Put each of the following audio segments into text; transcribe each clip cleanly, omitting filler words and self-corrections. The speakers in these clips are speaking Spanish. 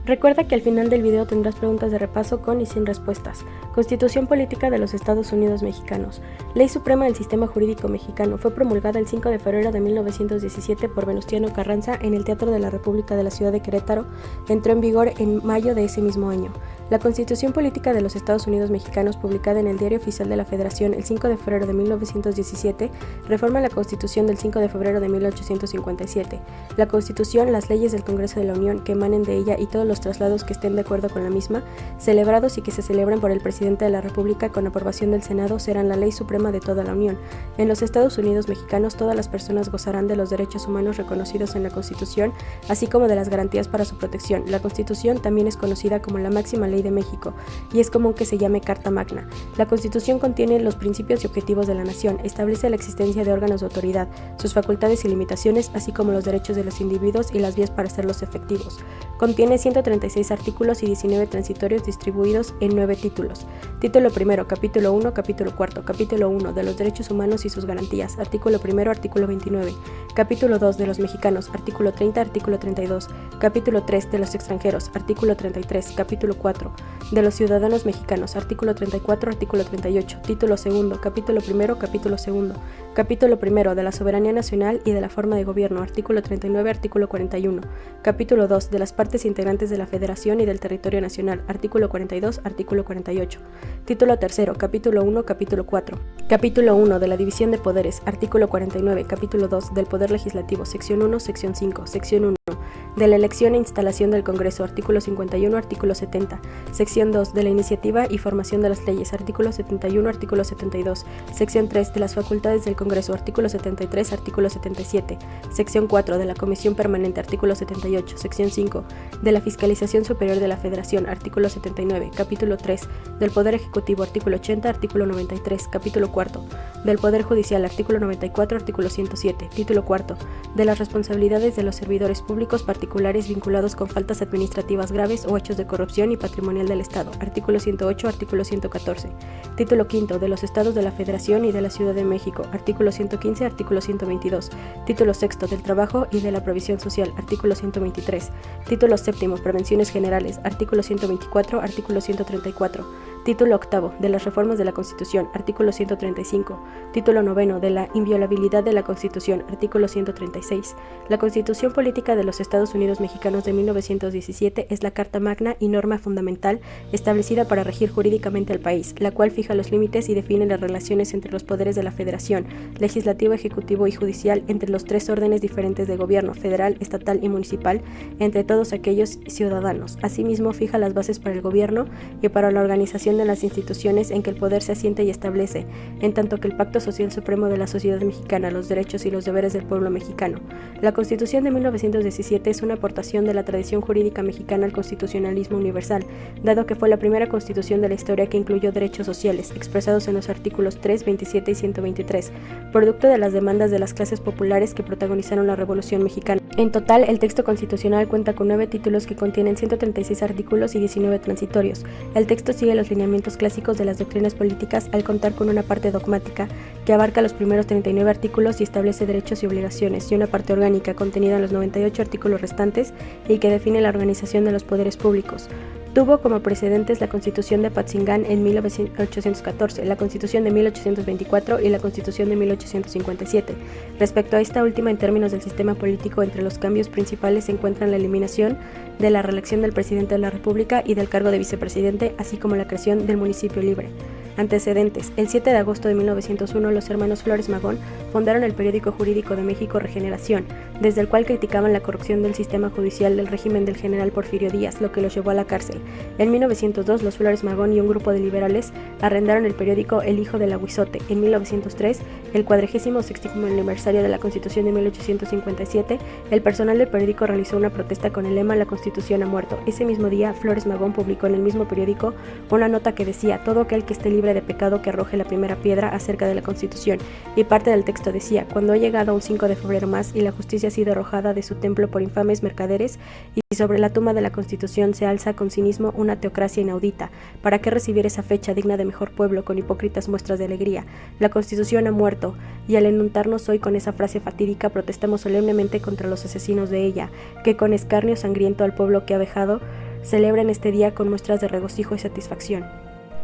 Recuerda que al final del video tendrás preguntas de repaso con y sin respuestas. Constitución Política de los Estados Unidos Mexicanos. Ley Suprema del Sistema Jurídico Mexicano. Fue promulgada el 5 de febrero de 1917 por Venustiano Carranza en el Teatro de la República de la Ciudad de Querétaro. Entró en vigor en mayo de ese mismo año. La Constitución Política de los Estados Unidos Mexicanos, publicada en el Diario Oficial de la Federación el 5 de febrero de 1917, reforma la Constitución del 5 de febrero de 1857. La Constitución, las leyes del Congreso de la Unión que emanen de ella y todos los traslados que estén de acuerdo con la misma, celebrados y que se celebren por el Presidente de la República con aprobación del Senado, serán la ley suprema de toda la Unión. En los Estados Unidos mexicanos, todas las personas gozarán de los derechos humanos reconocidos en la Constitución, así como de las garantías para su protección. La Constitución también es conocida como la máxima ley de México, y es común que se llame Carta Magna. La Constitución contiene los principios y objetivos de la nación, establece la existencia de órganos de autoridad, sus facultades y limitaciones, así como los derechos de los individuos y las vías para hacerlos efectivos. Contiene 136 artículos y 19 transitorios distribuidos en 9 títulos. Título primero, capítulo 1, capítulo cuarto, capítulo 1 de los derechos humanos y sus garantías, artículo primero, artículo 29. Capítulo 2 de los mexicanos, artículo 30, artículo 32. Capítulo 3 de los extranjeros, artículo 33. Capítulo 4 de los ciudadanos mexicanos, artículo 34, artículo 38. Título segundo, capítulo primero, capítulo segundo. Capítulo primero de la soberanía nacional y de la forma de gobierno, artículo 39, artículo 41. Capítulo 2 de las partes integrantes de la Federación y del territorio nacional, artículo 42, artículo 48. Título tercero, capítulo 1, capítulo 4. Capítulo 1 de la división de poderes, artículo 49. Capítulo 2 del poder legislativo, sección 1, sección 5, sección 1. De la elección e instalación del Congreso, artículo 51, artículo 70. Sección 2 de la iniciativa y formación de las leyes, artículo 71, artículo 72. Sección 3 de las facultades del Congreso, artículo 73, artículo 77. Sección 4 de la Comisión Permanente, artículo 78. Sección 5 de la Fiscalización Superior de la Federación, artículo 79. Capítulo 3 del Poder Ejecutivo, artículo 80, artículo 93. Capítulo 4 del Poder Judicial, artículo 94, artículo 107. Título 4 de las responsabilidades de los servidores públicos particulares vinculados con faltas administrativas graves o hechos de corrupción y patrimonial del Estado, artículo 108, artículo 114. Título 5 de los Estados de la Federación y de la Ciudad de México, artículo 115, artículo 122. Título 6 del Trabajo y de la Provisión Social, artículo 123. Título 7 Prevenciones Generales, artículo 124, artículo 134. Título 8 de las reformas de la Constitución, artículo 135. Título 9 de la inviolabilidad de la Constitución, artículo 136. La Constitución Política de los Estados Unidos Mexicanos de 1917 es la Carta Magna y norma fundamental establecida para regir jurídicamente al país, la cual fija los límites y define las relaciones entre los poderes de la Federación, legislativo, ejecutivo y judicial, entre los tres órdenes diferentes de gobierno, federal, estatal y municipal, entre todos aquellos ciudadanos. Asimismo, fija las bases para el gobierno y para la organización de las instituciones en que el poder se asiente y establece, en tanto que el Pacto Social Supremo de la Sociedad Mexicana, los derechos y los deberes del pueblo mexicano. La Constitución de 1917 es una aportación de la tradición jurídica mexicana al constitucionalismo universal, dado que fue la primera constitución de la historia que incluyó derechos sociales, expresados en los artículos 3, 27 y 123, producto de las demandas de las clases populares que protagonizaron la Revolución Mexicana. En total, el texto constitucional cuenta con 9 títulos que contienen 136 artículos y 19 transitorios. El texto sigue los lineamientos clásicos de las doctrinas políticas al contar con una parte dogmática que abarca los primeros 39 artículos y establece derechos y obligaciones, y una parte orgánica contenida en los 98 artículos restantes y que define la organización de los poderes públicos. Tuvo como precedentes la Constitución de Apatzingán en 1814, la Constitución de 1824 y la Constitución de 1857. Respecto a esta última, en términos del sistema político, entre los cambios principales se encuentran la eliminación de la reelección del presidente de la República y del cargo de vicepresidente, así como la creación del municipio libre. Antecedentes. El 7 de agosto de 1901, los hermanos Flores Magón fundaron el periódico jurídico de México Regeneración, desde el cual criticaban la corrupción del sistema judicial del régimen del general Porfirio Díaz, lo que los llevó a la cárcel. En 1902, los Flores Magón y un grupo de liberales arrendaron el periódico El Hijo del Aguizote. En 1903, el 46º aniversario de la Constitución de 1857, el personal del periódico realizó una protesta con el lema "La Constitución ha muerto". Ese mismo día, Flores Magón publicó en el mismo periódico una nota que decía: "Todo aquel que esté libre de pecado que arroje la primera piedra acerca de la Constitución", y parte del texto decía: "Cuando ha llegado un 5 de febrero más y la justicia ha sido arrojada de su templo por infames mercaderes, y sobre la tumba de la Constitución se alza con cinismo una teocracia inaudita, ¿para qué recibir esa fecha digna de mejor pueblo con hipócritas muestras de alegría? La Constitución ha muerto, y al enuntarnos hoy con esa frase fatídica protestamos solemnemente contra los asesinos de ella, que con escarnio sangriento al pueblo que ha vejado celebren este día con muestras de regocijo y satisfacción.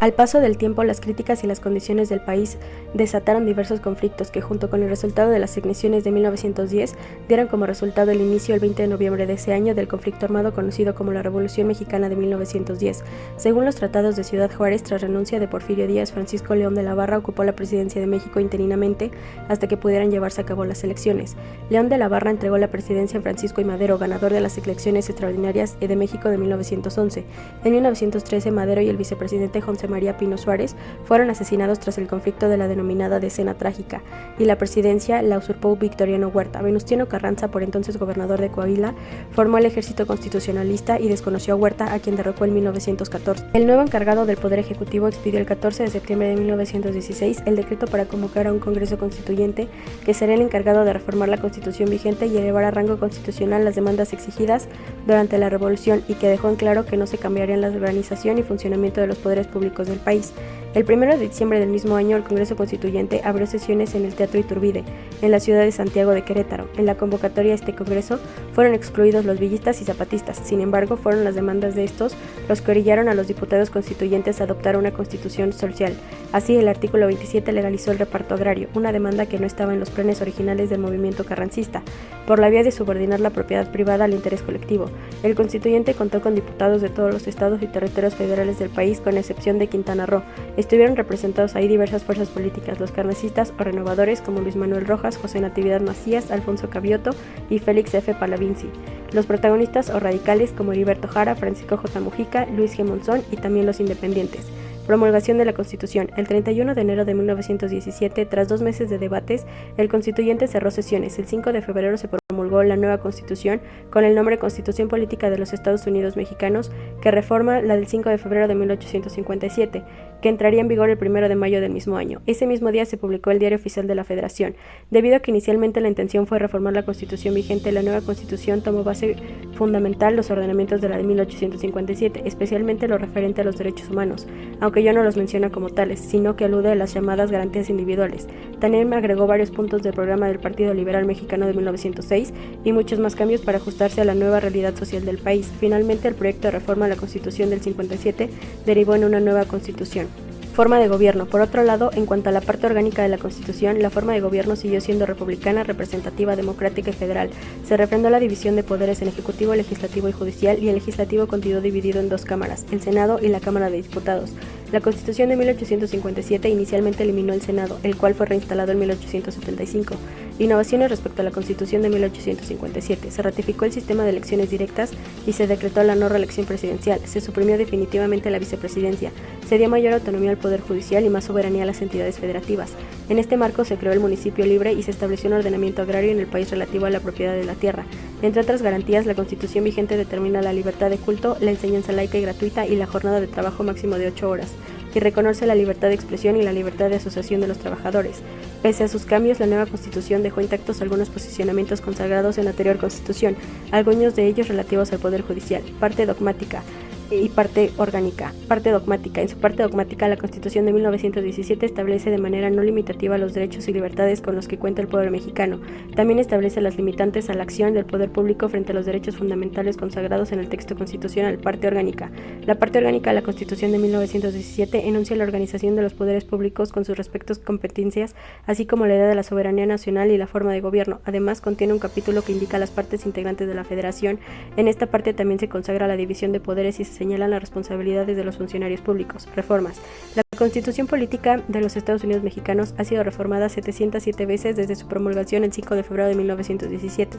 Al paso del tiempo, las críticas y las condiciones del país desataron diversos conflictos que, junto con el resultado de las igniciones de 1910, dieron como resultado el inicio el 20 de noviembre de ese año del conflicto armado conocido como la Revolución Mexicana de 1910. Según los tratados de Ciudad Juárez, tras renuncia de Porfirio Díaz, Francisco León de la Barra ocupó la presidencia de México interinamente hasta que pudieran llevarse a cabo las elecciones. León de la Barra entregó la presidencia a Francisco I. Madero, ganador de las elecciones extraordinarias de México de 1911. En 1913, Madero y el vicepresidente José María Pino Suárez fueron asesinados tras el conflicto de la denominada Decena Trágica, y la presidencia la usurpó Victoriano Huerta. Venustiano Carranza, por entonces gobernador de Coahuila, formó el ejército constitucionalista y desconoció a Huerta, a quien derrocó en 1914. El nuevo encargado del Poder Ejecutivo expidió el 14 de septiembre de 1916 el decreto para convocar a un Congreso Constituyente que será el encargado de reformar la Constitución vigente y elevar a rango constitucional las demandas exigidas durante la Revolución, y que dejó en claro que no se cambiarían la organización y funcionamiento de los poderes públicos del país. El 1 de diciembre del mismo año, el Congreso Constituyente abrió sesiones en el Teatro Iturbide, en la ciudad de Santiago de Querétaro. En la convocatoria a este Congreso fueron excluidos los villistas y zapatistas. Sin embargo, fueron las demandas de estos los que orillaron a los diputados constituyentes a adoptar una constitución social. Así, el artículo 27 legalizó el reparto agrario, una demanda que no estaba en los planes originales del movimiento carrancista, por la vía de subordinar la propiedad privada al interés colectivo. El constituyente contó con diputados de todos los estados y territorios federales del país, con excepción de Quintana Roo. Estuvieron representados ahí diversas fuerzas políticas, los carrancistas o renovadores como Luis Manuel Rojas, José Natividad Macías, Alfonso Cavioto y Félix F. Palavinzi. Los protagonistas o radicales como Heriberto Jara, Francisco J. Mujica, Luis G. Monzón y también los independientes. Promulgación de la Constitución. El 31 de enero de 1917, tras 2 meses de debates, el constituyente cerró sesiones. El 5 de febrero se promulgó la nueva Constitución con el nombre Constitución Política de los Estados Unidos Mexicanos, que reforma la del 5 de febrero de 1857, que entraría en vigor el 1 de mayo del mismo año. Ese mismo día se publicó el Diario Oficial de la Federación. Debido a que inicialmente la intención fue reformar la Constitución vigente, la nueva Constitución tomó base fundamental los ordenamientos de la de 1857, especialmente lo referente a los derechos humanos, aunque ya no los menciona como tales, sino que alude a las llamadas garantías individuales. También agregó varios puntos del programa del Partido Liberal Mexicano de 1906 y muchos más cambios para ajustarse a la nueva realidad social del país. Finalmente, el proyecto de reforma a la Constitución del 57 derivó en una nueva Constitución. Forma de gobierno. Por otro lado, en cuanto a la parte orgánica de la Constitución, la forma de gobierno siguió siendo republicana, representativa, democrática y federal. Se refrendó la división de poderes en ejecutivo, legislativo y judicial, y el legislativo continuó dividido en 2 cámaras, el Senado y la Cámara de Diputados. La Constitución de 1857 inicialmente eliminó el Senado, el cual fue reinstalado en 1875. Innovaciones respecto a la Constitución de 1857. Se ratificó el sistema de elecciones directas y se decretó la no reelección presidencial. Se suprimió definitivamente la vicepresidencia. Se dio mayor autonomía al Poder Judicial y más soberanía a las entidades federativas. En este marco se creó el municipio libre y se estableció un ordenamiento agrario en el país relativo a la propiedad de la tierra. Entre otras garantías, la Constitución vigente determina la libertad de culto, la enseñanza laica y gratuita y la jornada de trabajo máximo de 8 horas, y reconoce la libertad de expresión y la libertad de asociación de los trabajadores. Pese a sus cambios, la nueva Constitución dejó intactos algunos posicionamientos consagrados en la anterior Constitución, algunos de ellos relativos al Poder Judicial. Parte dogmática y parte orgánica. Parte dogmática. En su parte dogmática, la Constitución de 1917 establece de manera no limitativa los derechos y libertades con los que cuenta el pueblo mexicano. También establece las limitantes a la acción del poder público frente a los derechos fundamentales consagrados en el texto constitucional. Parte orgánica. La parte orgánica de la Constitución de 1917 enuncia la organización de los poderes públicos con sus respectivas competencias, así como la idea de la soberanía nacional y la forma de gobierno. Además, contiene un capítulo que indica las partes integrantes de la Federación. En esta parte también se consagra la división de poderes y se señalan las responsabilidades de los funcionarios públicos. Reformas. La Constitución Política de los Estados Unidos Mexicanos ha sido reformada 707 veces desde su promulgación el 5 de febrero de 1917.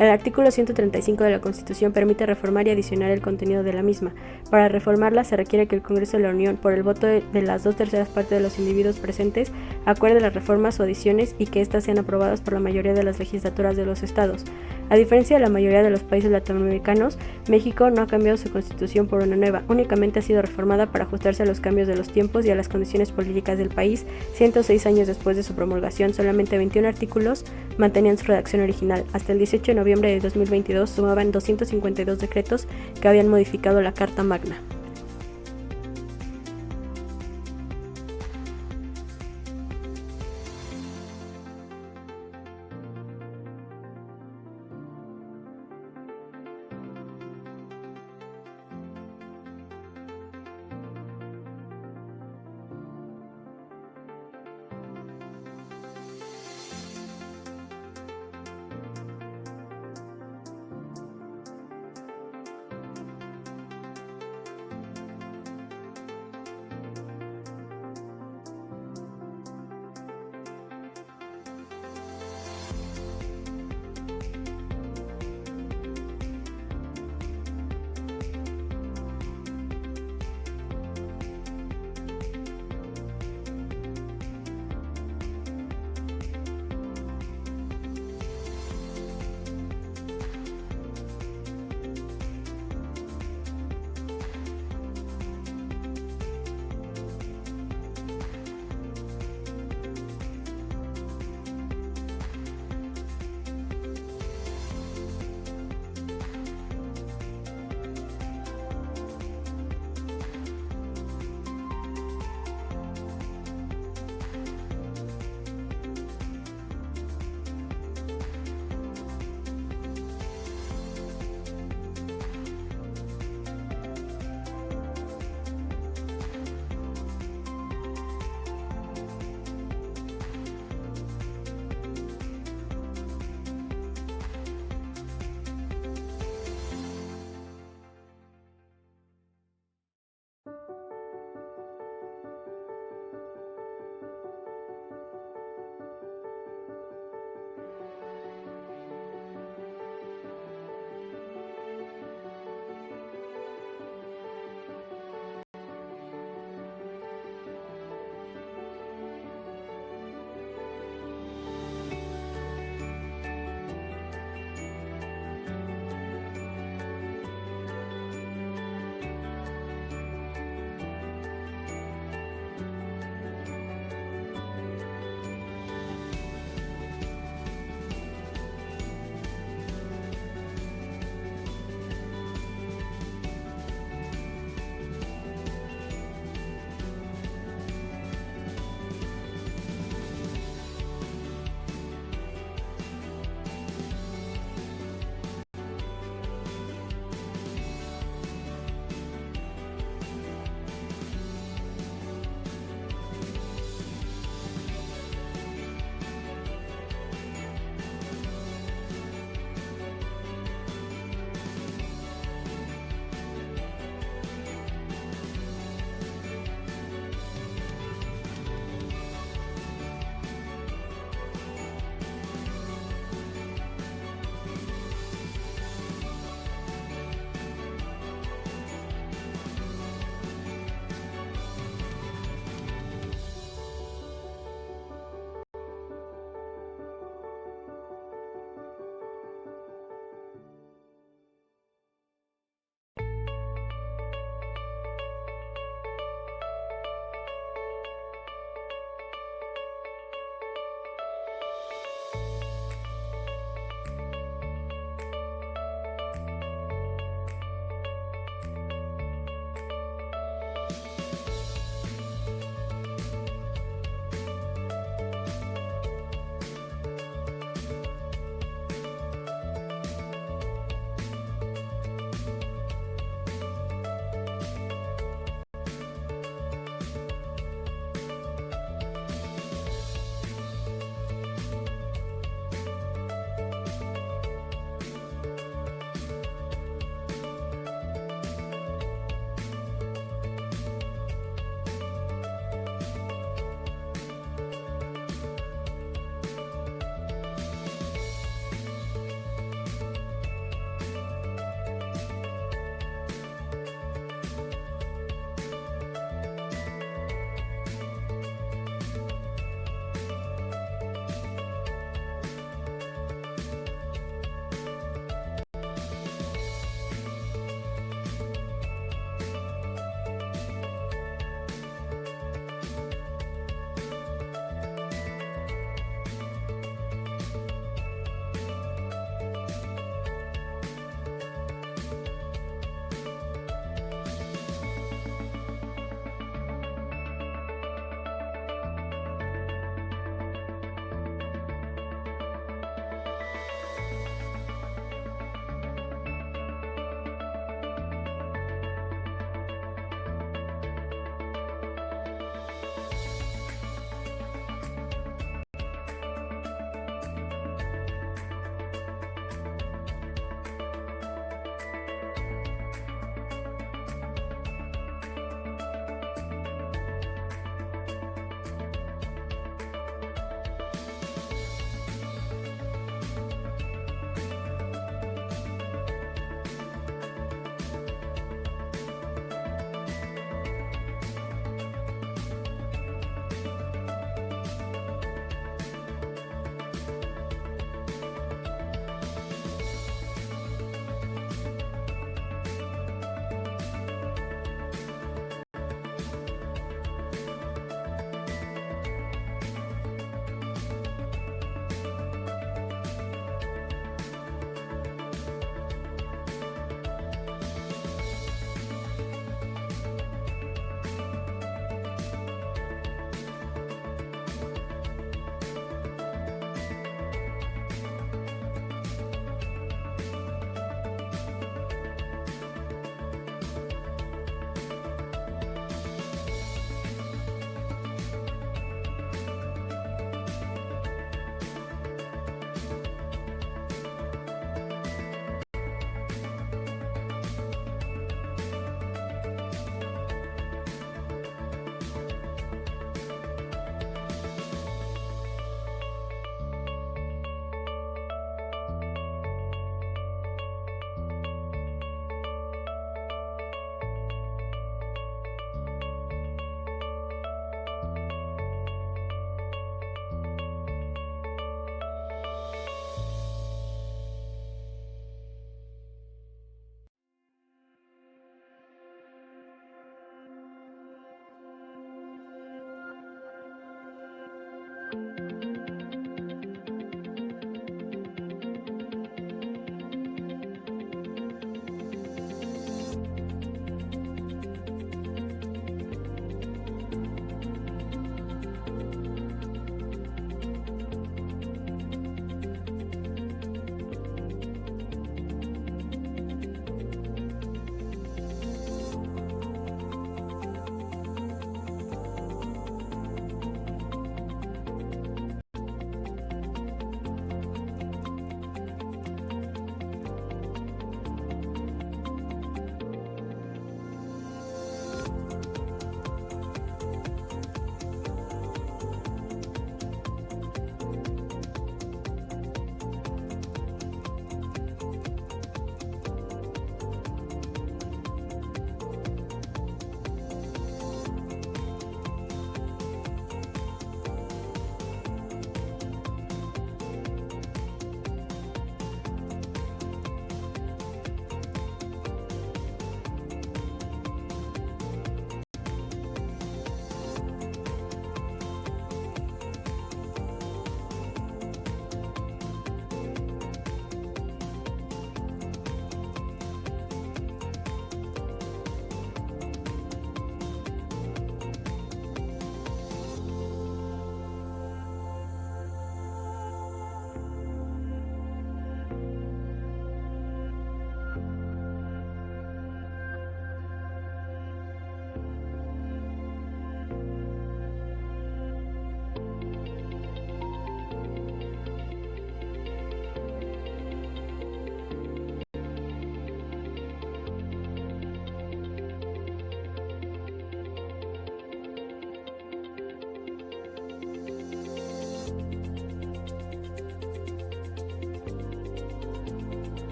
El artículo 135 de la Constitución permite reformar y adicionar el contenido de la misma. Para reformarla se requiere que el Congreso de la Unión, por el voto de las 2/3 partes de los individuos presentes, acuerde las reformas o adiciones y que éstas sean aprobadas por la mayoría de las legislaturas de los estados. A diferencia de la mayoría de los países latinoamericanos, México no ha cambiado su constitución por una nueva, únicamente ha sido reformada para ajustarse a los cambios de los tiempos y a las condiciones políticas del país. 106 años después de su promulgación, solamente 21 artículos mantenían su redacción original. Hasta el 18 de noviembre de 2022 sumaban 252 decretos que habían modificado la Carta Magna.